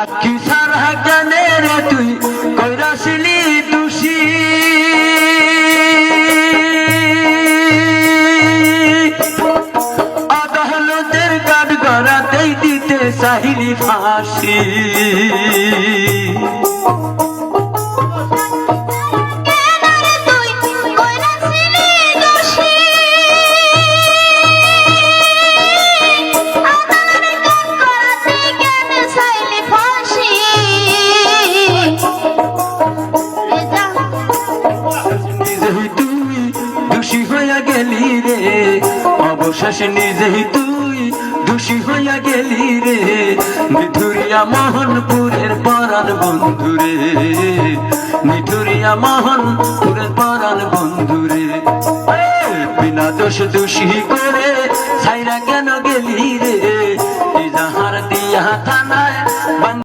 সাক্ষী ছাড়া কেনে রে তুই কইরাছিলি দোষী আদালতের কাঠ গড়াতেই দিতে চাইলি ফাঁসি অবশেষে নিজেই তুই দোষী হইয়া গেলি রে নিঠুরিয়া মোহনপুরের পরাণ বন্ধুরে নিঠুরিয়া মোহনপুরের পরাণ বন্ধুরে বিনা দোষ দোষী করে ছাইরা কেন গেলি রে যাহার দিয়া থানায়